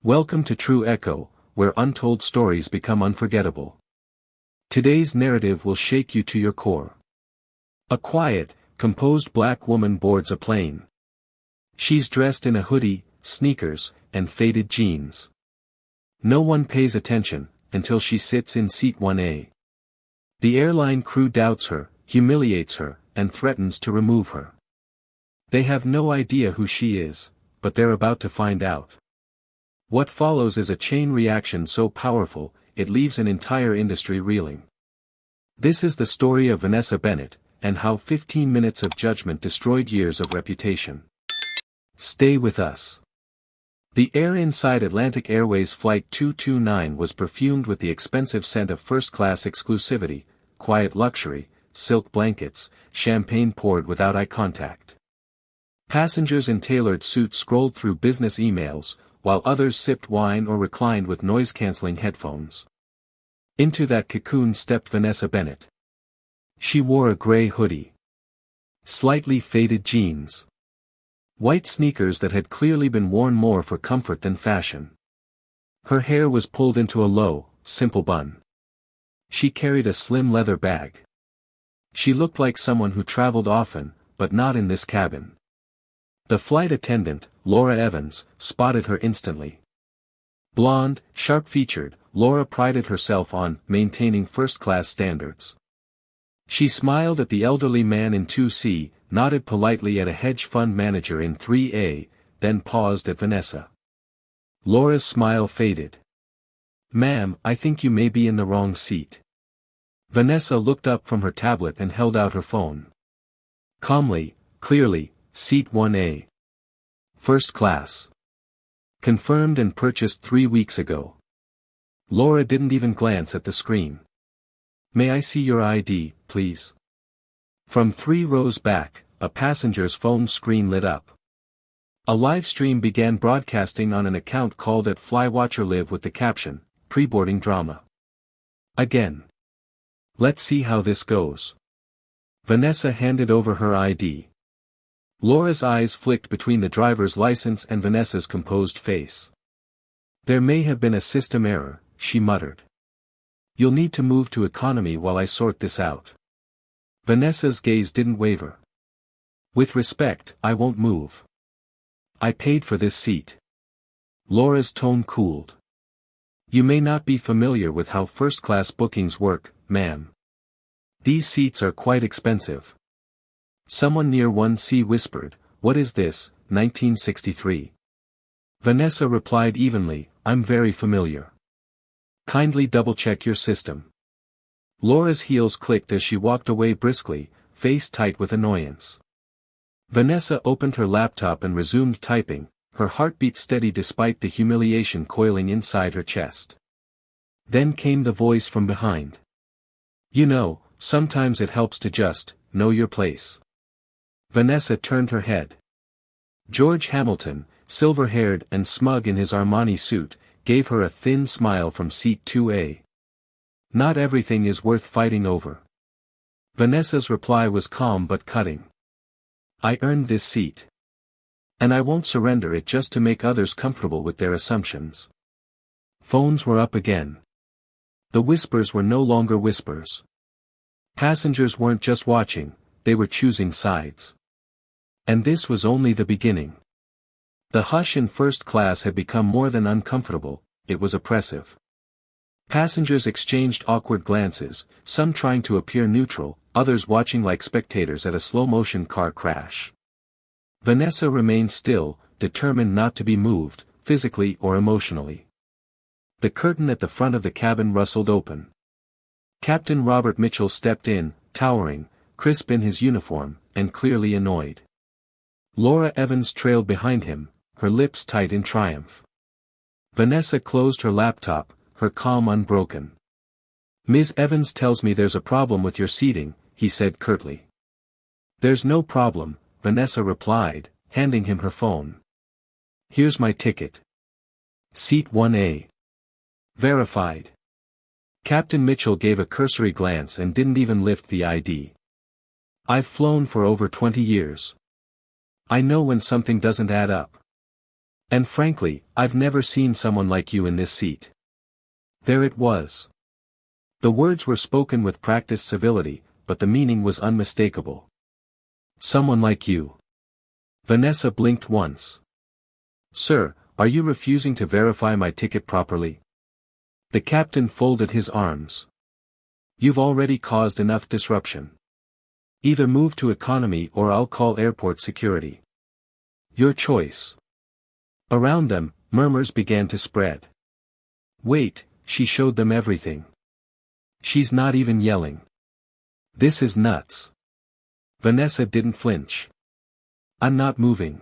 Welcome to True Echo, where untold stories become unforgettable. Today's narrative will shake you to your core. A quiet, composed black woman boards a plane. She's dressed in a hoodie, sneakers, and faded jeans. No one pays attention, until she sits in seat 1A. The airline crew doubts her, humiliates her, and threatens to remove her. They have no idea who she is, but they're about to find out. What follows is a chain reaction so powerful, it leaves an entire industry reeling. This is the story of Vanessa Bennett, and how 15 minutes of judgment destroyed years of reputation. Stay with us. The air inside Atlantic Airways Flight 229 was perfumed with the expensive scent of first-class exclusivity, quiet luxury, silk blankets, champagne poured without eye contact. Passengers in tailored suits scrolled through business emails, while others sipped wine or reclined with noise-canceling headphones. Into that cocoon stepped Vanessa Bennett. She wore a gray hoodie, slightly faded jeans, white sneakers that had clearly been worn more for comfort than fashion. Her hair was pulled into a low, simple bun. She carried a slim leather bag. She looked like someone who traveled often, but not in this cabin. The flight attendant, Laura Evans, spotted her instantly. Blonde, sharp-featured, Laura prided herself on maintaining first-class standards. She smiled at the elderly man in 2C, nodded politely at a hedge fund manager in 3A, then paused at Vanessa. Laura's smile faded. "Ma'am, I think you may be in the wrong seat." Vanessa looked up from her tablet and held out her phone. Calmly, clearly, Seat 1A. First class. Confirmed and purchased 3 weeks ago. Laura didn't even glance at the screen. "May I see your ID, please?" From 3 rows back, a passenger's phone screen lit up. A live stream began broadcasting on an account called @FlyWatcherLive with the caption, "Pre-boarding drama." Again. "Let's see how this goes." Vanessa handed over her ID. Laura's eyes flicked between the driver's license and Vanessa's composed face. "There may have been a system error," she muttered. "You'll need to move to economy while I sort this out." Vanessa's gaze didn't waver. "With respect, I won't move. I paid for this seat." Laura's tone cooled. "You may not be familiar with how first-class bookings work, ma'am. These seats are quite expensive." Someone near 1C whispered, "What is this, 1963? Vanessa replied evenly, "I'm very familiar. Kindly double-check your system." Laura's heels clicked as she walked away briskly, face tight with annoyance. Vanessa opened her laptop and resumed typing, her heartbeat steady despite the humiliation coiling inside her chest. Then came the voice from behind. "You know, sometimes it helps to just know your place." Vanessa turned her head. George Hamilton, silver-haired and smug in his Armani suit, gave her a thin smile from seat 2A. "Not everything is worth fighting over." Vanessa's reply was calm but cutting. "I earned this seat. And I won't surrender it just to make others comfortable with their assumptions." Phones were up again. The whispers were no longer whispers. Passengers weren't just watching, they were choosing sides. And this was only the beginning. The hush in first class had become more than uncomfortable, it was oppressive. Passengers exchanged awkward glances, some trying to appear neutral, others watching like spectators at a slow-motion car crash. Vanessa remained still, determined not to be moved, physically or emotionally. The curtain at the front of the cabin rustled open. Captain Robert Mitchell stepped in, towering, crisp in his uniform, and clearly annoyed. Laura Evans trailed behind him, her lips tight in triumph. Vanessa closed her laptop, her calm unbroken. "Ms. Evans tells me there's a problem with your seating," he said curtly. "There's no problem," Vanessa replied, handing him her phone. "Here's my ticket. Seat 1A. Verified." Captain Mitchell gave a cursory glance and didn't even lift the ID. "I've flown for over 20 years. I know when something doesn't add up." And frankly, I've never seen someone like you in this seat. There it was. The words were spoken with practiced civility, but the meaning was unmistakable. Someone like you. Vanessa blinked once. Sir, are you refusing to verify my ticket properly? The captain folded his arms. You've already caused enough disruption. Either move to economy or I'll call airport security. Your choice. Around them, murmurs began to spread. Wait, she showed them everything. She's not even yelling. This is nuts. Vanessa didn't flinch. I'm not moving.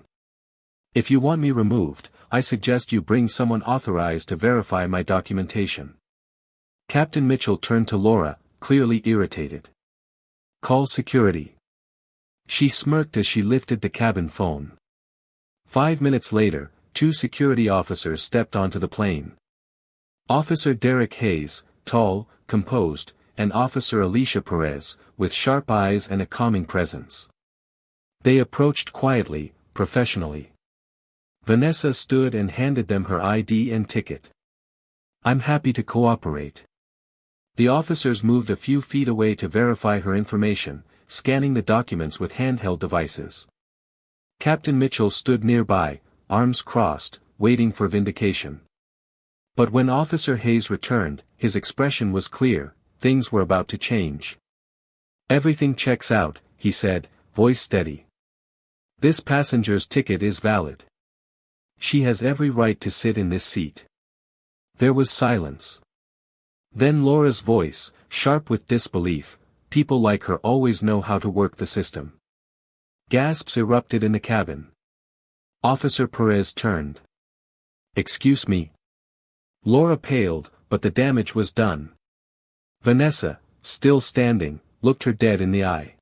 If you want me removed, I suggest you bring someone authorized to verify my documentation. Captain Mitchell turned to Laura, clearly irritated. Call security. She smirked as she lifted the cabin phone. 5 minutes later, 2 security officers stepped onto the plane. Officer Derek Hayes, tall, composed, and Officer Alicia Perez, with sharp eyes and a calming presence. They approached quietly, professionally. Vanessa stood and handed them her ID and ticket. I'm happy to cooperate. The officers moved a few feet away to verify her information, scanning the documents with handheld devices. Captain Mitchell stood nearby, arms crossed, waiting for vindication. But when Officer Hayes returned, his expression was clear, things were about to change. Everything checks out, he said, voice steady. This passenger's ticket is valid. She has every right to sit in this seat. There was silence. Then Laura's voice, sharp with disbelief, people like her always know how to work the system. Gasps erupted in the cabin. Officer Perez turned. Excuse me. Laura paled, but the damage was done. Vanessa, still standing, looked her dead in the eye.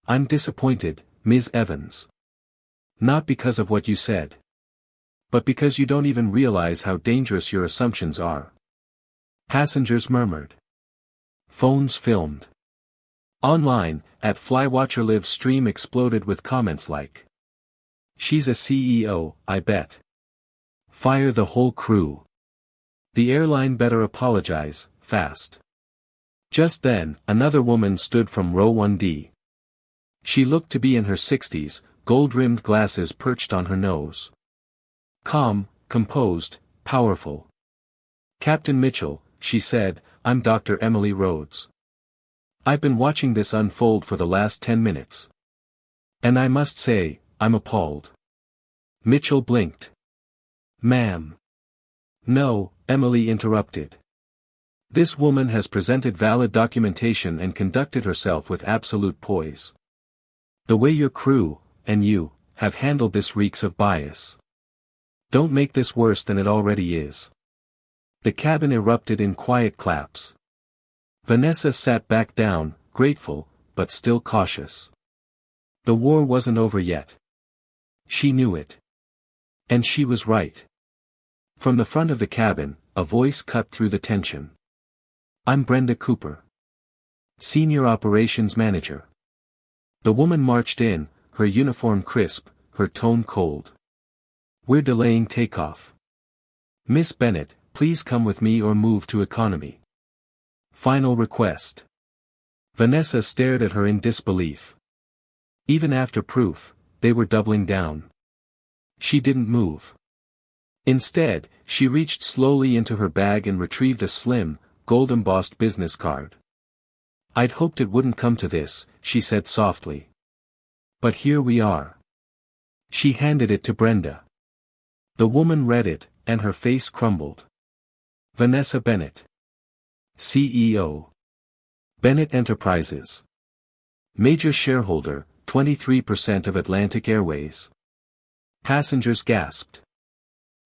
I'm disappointed, Ms. Evans. Not because of what you said. But because you don't even realize how dangerous your assumptions are. Passengers murmured. Phones filmed. Online, at Flywatcher Live stream exploded with comments like, "She's a CEO, I bet. Fire the whole crew. The airline better apologize, fast." Just then, another woman stood from row 1D. She looked to be in her 60s, gold-rimmed glasses perched on her nose. Calm, composed, powerful. Captain Mitchell, she said, I'm Dr. Emily Rhodes. I've been watching this unfold for the last 10 minutes. And I must say, I'm appalled. Mitchell blinked. Ma'am. No, Emily interrupted. This woman has presented valid documentation and conducted herself with absolute poise. The way your crew, and you, have handled this reeks of bias. Don't make this worse than it already is. The cabin erupted in quiet claps. Vanessa sat back down, grateful, but still cautious. The war wasn't over yet. She knew it. And she was right. From the front of the cabin, a voice cut through the tension. I'm Brenda Cooper. Senior Operations Manager. The woman marched in, her uniform crisp, her tone cold. We're delaying takeoff. Miss Bennett, please come with me or move to economy. Final request. Vanessa stared at her in disbelief. Even after proof, they were doubling down. She didn't move. Instead, she reached slowly into her bag and retrieved a slim, gold-embossed business card. I'd hoped it wouldn't come to this, she said softly. But here we are. She handed it to Brenda. The woman read it, and her face crumbled. Vanessa Bennett. CEO. Bennett Enterprises. Major shareholder, 23% of Atlantic Airways. Passengers gasped.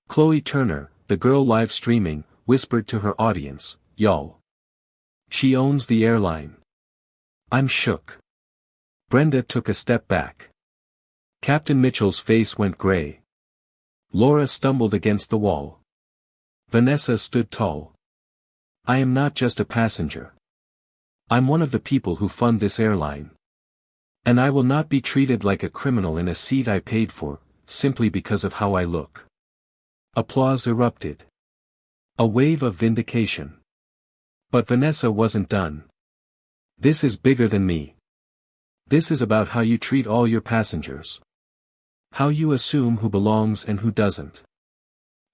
Chloe Turner, the girl live streaming, whispered to her audience, y'all. She owns the airline. I'm shook. Brenda took a step back. Captain Mitchell's face went gray. Laura stumbled against the wall. Vanessa stood tall. I am not just a passenger. I'm one of the people who fund this airline. And I will not be treated like a criminal in a seat I paid for, simply because of how I look. Applause erupted. A wave of vindication. But Vanessa wasn't done. This is bigger than me. This is about how you treat all your passengers. How you assume who belongs and who doesn't.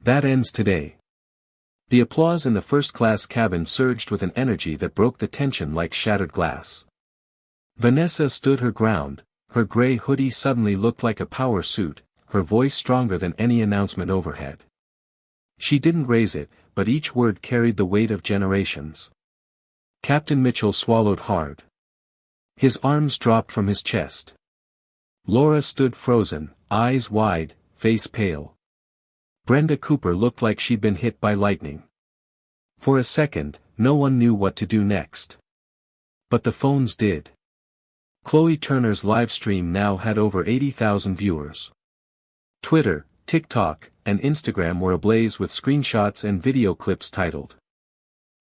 That ends today. The applause in the first-class cabin surged with an energy that broke the tension like shattered glass. Vanessa stood her ground, her gray hoodie suddenly looked like a power suit, her voice stronger than any announcement overhead. She didn't raise it, but each word carried the weight of generations. Captain Mitchell swallowed hard. His arms dropped from his chest. Laura stood frozen, eyes wide, face pale. Brenda Cooper looked like she'd been hit by lightning. For a second, no one knew what to do next. But the phones did. Chloe Turner's live stream now had over 80,000 viewers. Twitter, TikTok, and Instagram were ablaze with screenshots and video clips titled,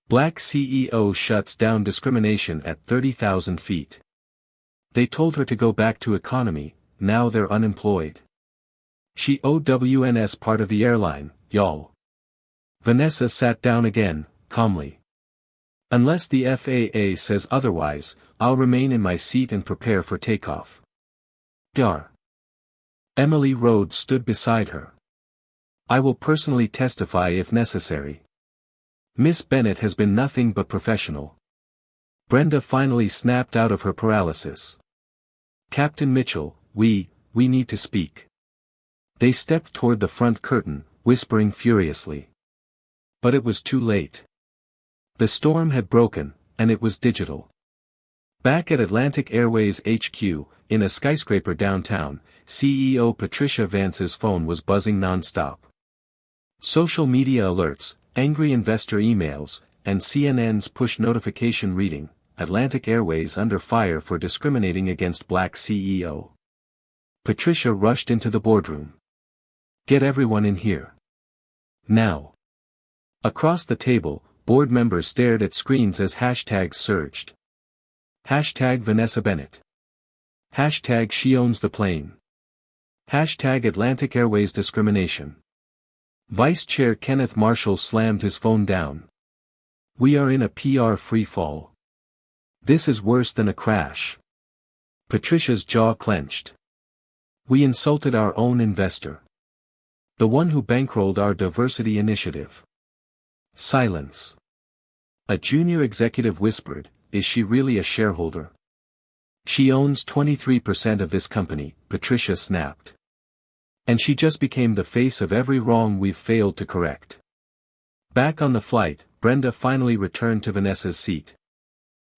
"Black CEO Shuts Down Discrimination at 30,000 Feet." They told her to go back to economy, now they're unemployed. She OWNS part of the airline, y'all. Vanessa sat down again, calmly. Unless the FAA says otherwise, I'll remain in my seat and prepare for takeoff. Dar. Emily Rhodes stood beside her. I will personally testify if necessary. Miss Bennett has been nothing but professional. Brenda finally snapped out of her paralysis. Captain Mitchell, we need to speak. They stepped toward the front curtain, whispering furiously. But it was too late. The storm had broken, and it was digital. Back at Atlantic Airways HQ, in a skyscraper downtown, CEO Patricia Vance's phone was buzzing non-stop. Social media alerts, angry investor emails, and CNN's push notification reading, Atlantic Airways under fire for discriminating against black CEO. Patricia rushed into the boardroom. Get everyone in here. Now. Across the table, board members stared at screens as hashtags surged. Hashtag Vanessa Bennett. Hashtag She Owns the Plane. Hashtag Atlantic Airways Discrimination. Vice Chair Kenneth Marshall slammed his phone down. We are in a PR free-fall. This is worse than a crash. Patricia's jaw clenched. We insulted our own investor. The one who bankrolled our diversity initiative. Silence. A junior executive whispered, is she really a shareholder? She owns 23% of this company, Patricia snapped. And she just became the face of every wrong we've failed to correct. Back on the flight, Brenda finally returned to Vanessa's seat.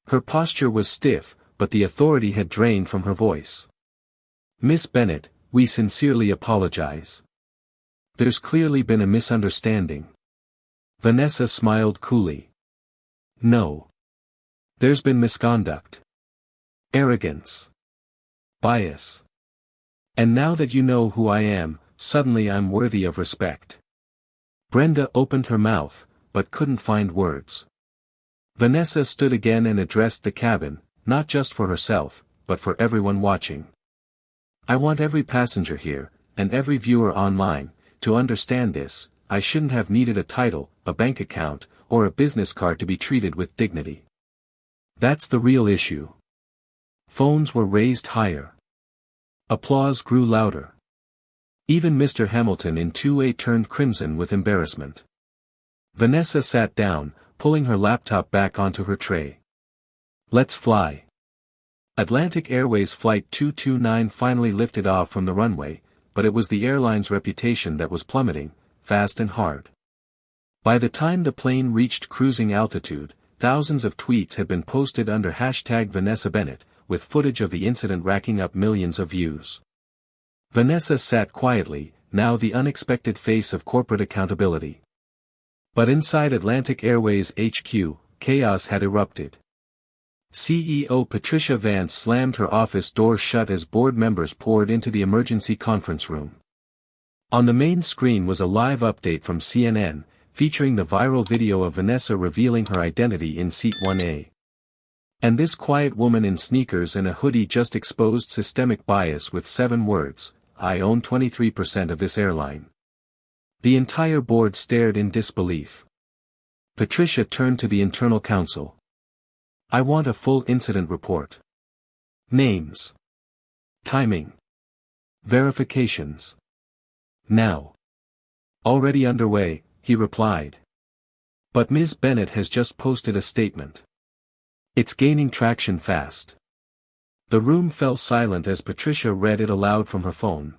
Her posture was stiff, but the authority had drained from her voice. Miss Bennett, we sincerely apologize. There's clearly been a misunderstanding. Vanessa smiled coolly. No. There's been misconduct. Arrogance. Bias. And now that you know who I am, suddenly I'm worthy of respect. Brenda opened her mouth, but couldn't find words. Vanessa stood again and addressed the cabin, not just for herself, but for everyone watching. I want every passenger here, and every viewer online, to understand this. I shouldn't have needed a title, a bank account, or a business card to be treated with dignity. That's the real issue. Phones were raised higher. Applause grew louder. Even Mr. Hamilton in 2A turned crimson with embarrassment. Vanessa sat down, pulling her laptop back onto her tray. Let's fly. Atlantic Airways Flight 229 finally lifted off from the runway, but it was the airline's reputation that was plummeting, fast and hard. By the time the plane reached cruising altitude, thousands of tweets had been posted under hashtag Vanessa Bennett, with footage of the incident racking up millions of views. Vanessa sat quietly, now the unexpected face of corporate accountability. But inside Atlantic Airways HQ, chaos had erupted. CEO Patricia Vance slammed her office door shut as board members poured into the emergency conference room. On the main screen was a live update from CNN, featuring the viral video of Vanessa revealing her identity in Seat 1A. And this quiet woman in sneakers and a hoodie just exposed systemic bias with 7 words, I own 23% of this airline. The entire board stared in disbelief. Patricia turned to the internal counsel. I want a full incident report. Names. Timing. Verifications. Now. Already underway, he replied. But Ms. Bennett has just posted a statement. It's gaining traction fast. The room fell silent as Patricia read it aloud from her phone.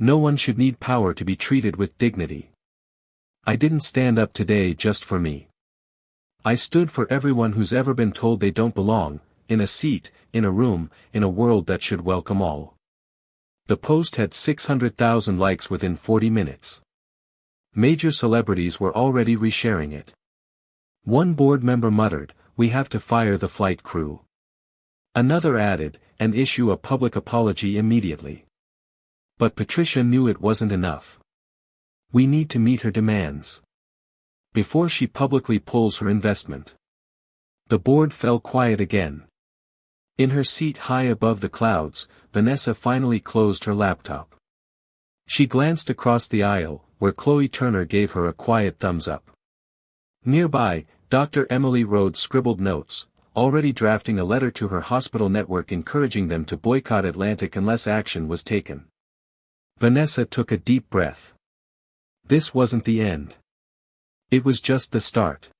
No one should need power to be treated with dignity. I didn't stand up today just for me. I stood for everyone who's ever been told they don't belong, in a seat, in a room, in a world that should welcome all. The post had 600,000 likes within 40 minutes. Major celebrities were already resharing it. One board member muttered, "We have to fire the flight crew." Another added, "And issue a public apology immediately." But Patricia knew it wasn't enough. We need to meet her demands before she publicly pulls her investment. The board fell quiet again. In her seat high above the clouds, Vanessa finally closed her laptop. She glanced across the aisle, where Chloe Turner gave her a quiet thumbs up. Nearby, Dr. Emily Rhodes scribbled notes, already drafting a letter to her hospital network encouraging them to boycott Atlantic unless action was taken. Vanessa took a deep breath. This wasn't the end. It was just the start.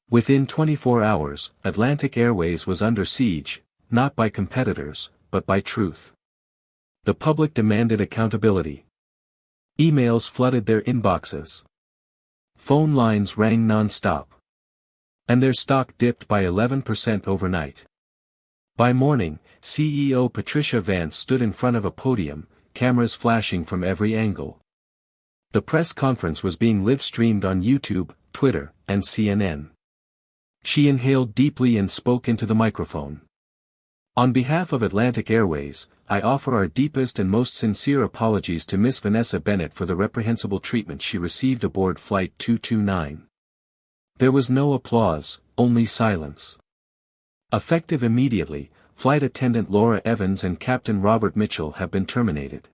Within 24 hours, Atlantic Airways was under siege, not by competitors, but by truth. The public demanded accountability. Emails flooded their inboxes. Phone lines rang non-stop. And their stock dipped by 11% overnight. By morning, CEO Patricia Vance stood in front of a podium, cameras flashing from every angle. The press conference was being live-streamed on YouTube, Twitter, and CNN. She inhaled deeply and spoke into the microphone. On behalf of Atlantic Airways, I offer our deepest and most sincere apologies to Miss Vanessa Bennett for the reprehensible treatment she received aboard Flight 229. There was no applause, only silence. Effective immediately, Flight Attendant Laura Evans and Captain Robert Mitchell have been terminated.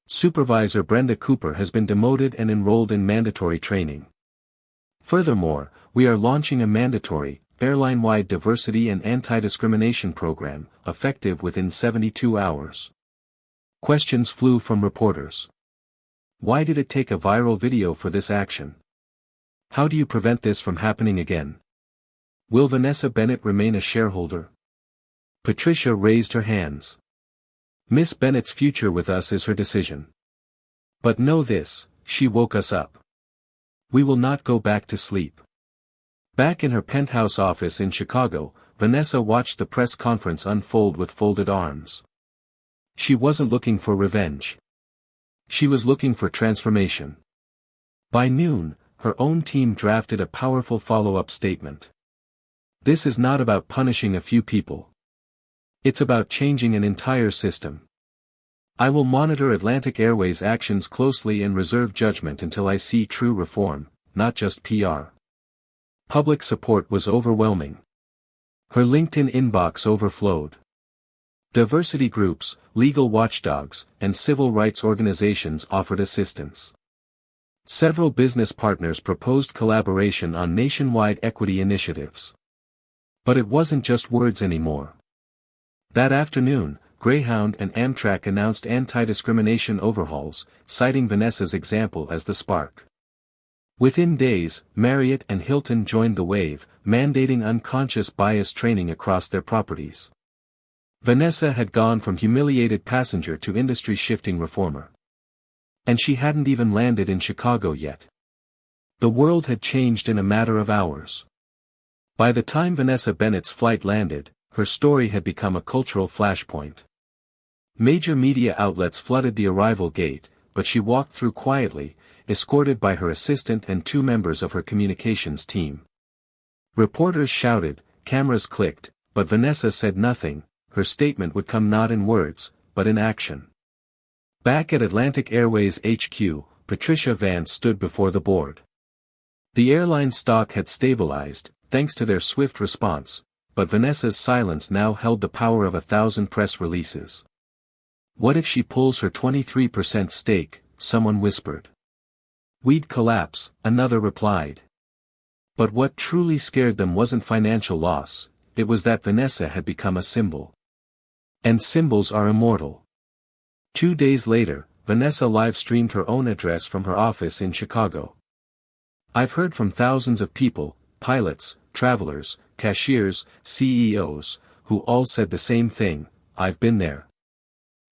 Supervisor Brenda Cooper has been demoted and enrolled in mandatory training. Furthermore, we are launching a mandatory, airline-wide diversity and anti-discrimination program, effective within 72 hours. Questions flew from reporters. Why did it take a viral video for this action? How do you prevent this from happening again? Will Vanessa Bennett remain a shareholder? Patricia raised her hands. Miss Bennett's future with us is her decision. But know this, she woke us up. We will not go back to sleep. Back in her penthouse office in Chicago, Vanessa watched the press conference unfold with folded arms. She wasn't looking for revenge. She was looking for transformation. By noon, her own team drafted a powerful follow-up statement. This is not about punishing a few people. It's about changing an entire system. I will monitor Atlantic Airways' actions closely and reserve judgment until I see true reform, not just PR. Public support was overwhelming. Her LinkedIn inbox overflowed. Diversity groups, legal watchdogs, and civil rights organizations offered assistance. Several business partners proposed collaboration on nationwide equity initiatives. But it wasn't just words anymore. That afternoon, Greyhound and Amtrak announced anti-discrimination overhauls, citing Vanessa's example as the spark. Within days, Marriott and Hilton joined the wave, mandating unconscious bias training across their properties. Vanessa had gone from humiliated passenger to industry-shifting reformer. And she hadn't even landed in Chicago yet. The world had changed in a matter of hours. By the time Vanessa Bennett's flight landed, her story had become a cultural flashpoint. Major media outlets flooded the arrival gate, but she walked through quietly, escorted by her assistant and 2 members of her communications team. Reporters shouted, cameras clicked, but Vanessa said nothing. Her statement would come not in words, but in action. Back at Atlantic Airways HQ, Patricia Vance stood before the board. The airline stock had stabilized, thanks to their swift response, but Vanessa's silence now held the power of 1,000 press releases. What if she pulls her 23% stake, someone whispered. "We'd collapse," another replied. But what truly scared them wasn't financial loss, it was that Vanessa had become a symbol. And symbols are immortal. 2 days later, Vanessa live-streamed her own address from her office in Chicago. "I've heard from thousands of people, pilots, travelers, cashiers, CEOs, who all said the same thing: I've been there.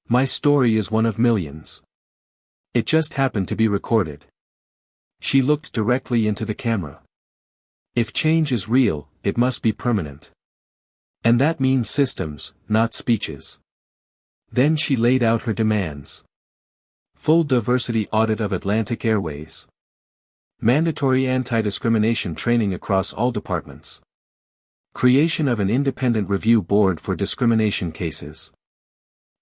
My story is one of millions. It just happened to be recorded." She looked directly into the camera. If change is real, it must be permanent. And that means systems, not speeches. Then she laid out her demands. Full diversity audit of Atlantic Airways. Mandatory anti-discrimination training across all departments. Creation of an independent review board for discrimination cases.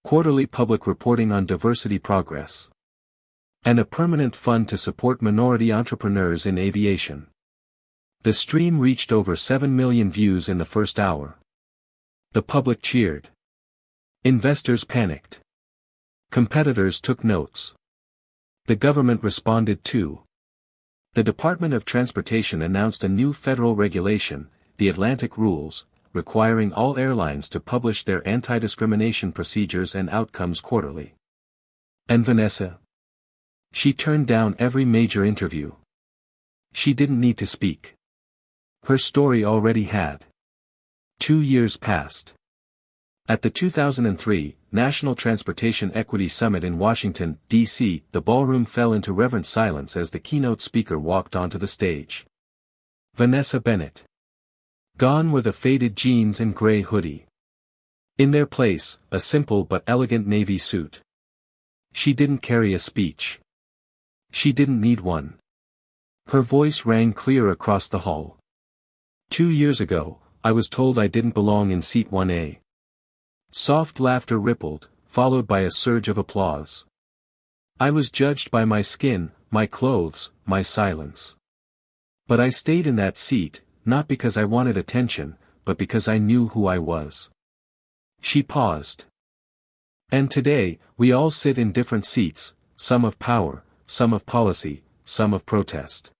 Quarterly public reporting on diversity progress. And a permanent fund to support minority entrepreneurs in aviation. The stream reached over 7 million views in the first hour. The public cheered. Investors panicked. Competitors took notes. The government responded too. The Department of Transportation announced a new federal regulation, the Atlantic Rules, requiring all airlines to publish their anti-discrimination procedures and outcomes quarterly. And Vanessa? She turned down every major interview. She didn't need to speak. Her story already had. 2 years passed. At the 2003 National Transportation Equity Summit in Washington, D.C., the ballroom fell into reverent silence as the keynote speaker walked onto the stage. Vanessa Bennett. Gone were the faded jeans and gray hoodie. In their place, a simple but elegant navy suit. She didn't carry a speech. She didn't need one. Her voice rang clear across the hall. 2 years ago, I was told I didn't belong in seat 1A. Soft laughter rippled, followed by a surge of applause. I was judged by my skin, my clothes, my silence. But I stayed in that seat, not because I wanted attention, but because I knew who I was. She paused. And today, we all sit in different seats, some of power, some of policy, some of protest.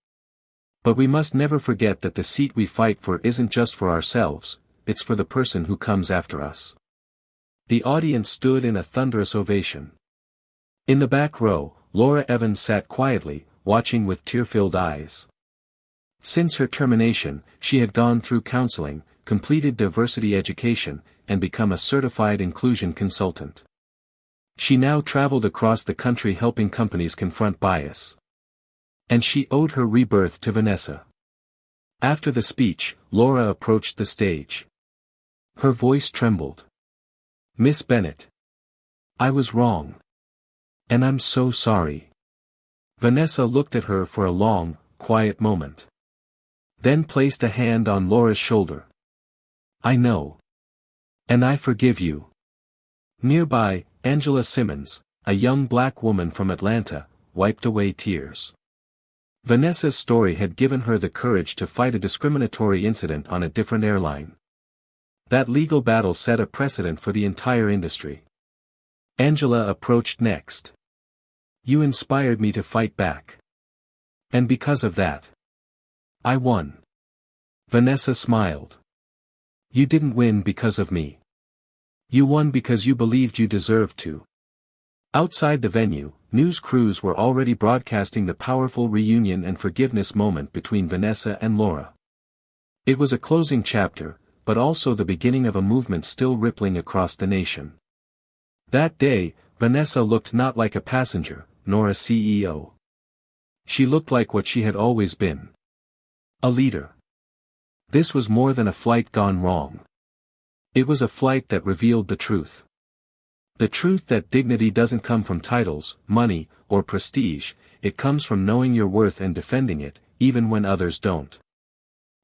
But we must never forget that the seat we fight for isn't just for ourselves, it's for the person who comes after us. The audience stood in a thunderous ovation. In the back row, Laura Evans sat quietly, watching with tear-filled eyes. Since her termination, she had gone through counseling, completed diversity education, and become a certified inclusion consultant. She now traveled across the country helping companies confront bias. And she owed her rebirth to Vanessa. After the speech, Laura approached the stage. Her voice trembled. "Miss Bennett. I was wrong. And I'm so sorry." Vanessa looked at her for a long, quiet moment. Then placed a hand on Laura's shoulder. "I know. And I forgive you." Nearby, Angela Simmons, a young black woman from Atlanta, wiped away tears. Vanessa's story had given her the courage to fight a discriminatory incident on a different airline. That legal battle set a precedent for the entire industry. Angela approached next. "You inspired me to fight back. And because of that, I won." Vanessa smiled. "You didn't win because of me. You won because you believed you deserved to." Outside the venue, news crews were already broadcasting the powerful reunion and forgiveness moment between Vanessa and Laura. It was a closing chapter, but also the beginning of a movement still rippling across the nation. That day, Vanessa looked not like a passenger, nor a CEO. She looked like what she had always been. A leader. This was more than a flight gone wrong. It was a flight that revealed the truth. The truth that dignity doesn't come from titles, money, or prestige, it comes from knowing your worth and defending it, even when others don't.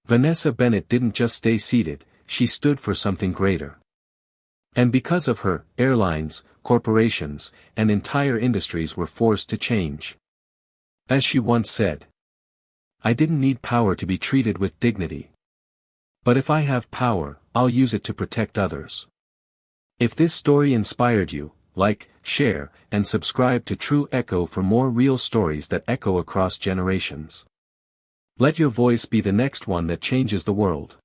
Vanessa Bennett didn't just stay seated, she stood for something greater. And because of her, airlines, corporations, and entire industries were forced to change. As she once said, "I didn't need power to be treated with dignity. But if I have power, I'll use it to protect others." If this story inspired you, like, share, and subscribe to True Echo for more real stories that echo across generations. Let your voice be the next one that changes the world.